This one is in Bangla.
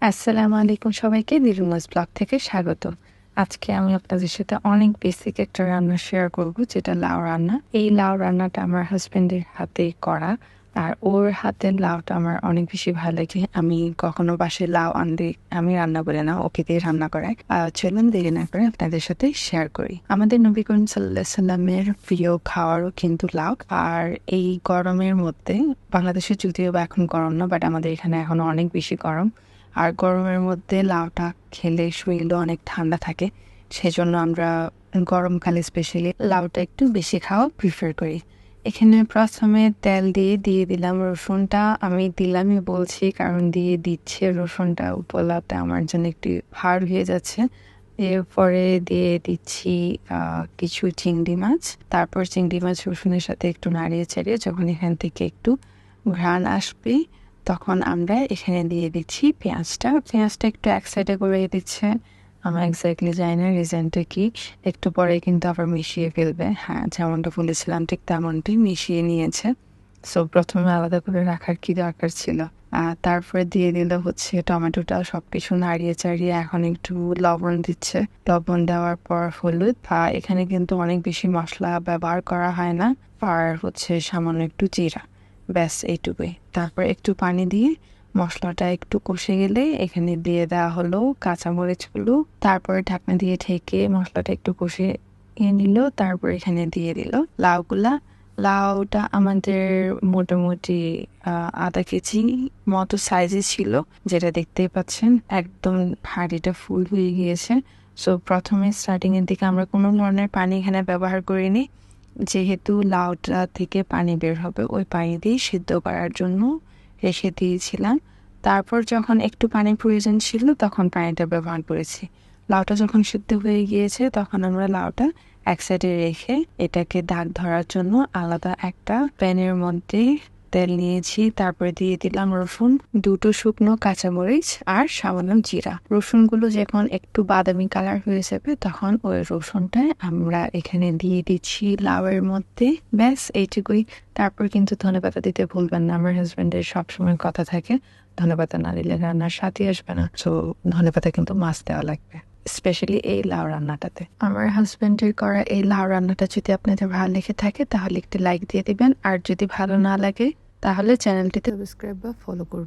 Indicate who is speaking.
Speaker 1: আসসালামু আলাইকুম সবাইকে নিরুমাস ব্লগ থেকে স্বাগত। আজকে আমি আপনাদের সাথে অনেক বেসিক একটা রান্না শেয়ার করব, যেটা লাউ রান্না। এই লাউ রান্নাটা আমার হাজবেন্ডের হাতে করা, আর ওর হাতের লাউটা আমার অনেক বেশি ভালো লাগে। আমি কখনো বাসায় লাউ আনলে আমি রান্না করি না, ওকে দিয়ে রান্না করাই। চলুন দেরি না করে আপনাদের সাথে শেয়ার করি। আমাদের নবী করিম সাল্লাল্লাহু আলাইহি সাল্লামের প্রিয় খাওয়ারও কিন্তু লাউ। আর এই গরমের মধ্যে, বাংলাদেশে যদিও বা এখন গরম না, বাট আমাদের এখানে এখন অনেক বেশি গরম। আর গরমের মধ্যে লাউটা খেলে শরীরও অনেক ঠান্ডা থাকে, সেজন্য আমরা গরমকালে স্পেশালি লাউটা একটু বেশি খাওয়া প্রিফার করি। এখানে প্রথমে তেল দিয়ে দিলাম রসুনটা। আমি দিলামই বলছি কারণ দিয়ে দিচ্ছে, রসুনটা উপলাতে আমার জন্য একটু হার্ড হয়ে যাচ্ছে। এরপরে দিয়ে দিচ্ছি কিছু চিংড়ি মাছ। তারপর চিংড়ি মাছ রসুনের সাথে একটু নাড়িয়ে চাড়িয়ে যখন এখান থেকে একটু ঘ্রাণ আসবে, তখন আমরা এখানে দিয়ে দিচ্ছি পেঁয়াজটা একটু এক সাইডে করে দিচ্ছে। আমি এক্স্যাক্টলি জানি না রিজনটা কি, একটু পরে কিন্তু আবার মিশিয়ে ফেলবে। হ্যাঁ, যেমনটা বলেছিলাম ঠিক তেমনটি মিশিয়ে নিয়েছে। সো প্রথমে আলাদা করে রাখার কি দরকার ছিল। তারপরে দিয়ে দিল হচ্ছে টমেটোটা, সবকিছু নাড়িয়ে চাড়িয়ে এখন একটু লবণ দিচ্ছে। লবণ দেওয়ার পর হলুদ। এখানে কিন্তু অনেক বেশি মশলা ব্যবহার করা হয় না, আর হচ্ছে সামান্য একটু জিরা, ব্যাস এইটুকুই। তারপর একটু পানি দিয়ে মশলাটা একটু কষে গেলে এখানে দিয়ে দেওয়া হলো কাঁচামরিচগুলো। তারপরে ঢাকনা দিয়ে ঢেকে মশলাটা একটু কষে নিল। তারপর এখানে দিয়ে দিল লাউগুলা। লাউটা আমাদের মোটামুটি আধা কেজি মতো সাইজে ছিল, যেটা দেখতেই পাচ্ছেন একদম হাঁড়িটা ফুল হয়ে গিয়েছে। সো প্রথমে স্টার্টিং এর দিকে আমরা কোনো ধরনের পানি এখানে ব্যবহার করিনি, যেহেতু লাউটা থেকে পানি বের হবে, ওই পানি দিয়ে সিদ্ধ করার জন্য রেখে দিয়েছিলাম। তারপর যখন একটু পানির প্রয়োজন ছিল তখন পানিটা ব্যবহার করেছি। লাউটা যখন সিদ্ধ হয়ে গিয়েছে তখন আমরা লাউটা এক সাইডে রেখে এটাকে দাগ ধরার জন্য আলাদা একটা প্যানের মধ্যে তেল নিয়েছি। তারপরে দিয়ে দিলাম রসুন, দুটো শুকনো কাঁচামরিচ আর সামান্য জিরা। রসুনগুলো যখন একটু বাদামি কালার হয়ে যাবে তখন ওই রসুনটায় আমরা এখানে দিয়ে দিচ্ছি লাউয়ের মধ্যে। ব্যাস এইটুকুই। তারপর কিন্তু ধনেপাতা দিতে ভুলবেন না, আমার হাজবেন্ডের সবসময় কথা থাকে ধনেপাতা না দিলে রান্নার স্বাদই আসবে না। সো ধনেপাতা কিন্তু মাছ দেওয়া লাগবে, স্পেশালি এই লাউ রান্নাটাতে। আমার হাজবেন্ডের করা এই লাউ রান্নাটা যদি আপনাদের ভালো লেগে থাকে তাহলে একটু লাইক দিয়ে দিবেন, আর যদি ভালো না লাগে তাহলে চ্যানেলটিতে সাবস্ক্রাইব বা ফলো করবেন।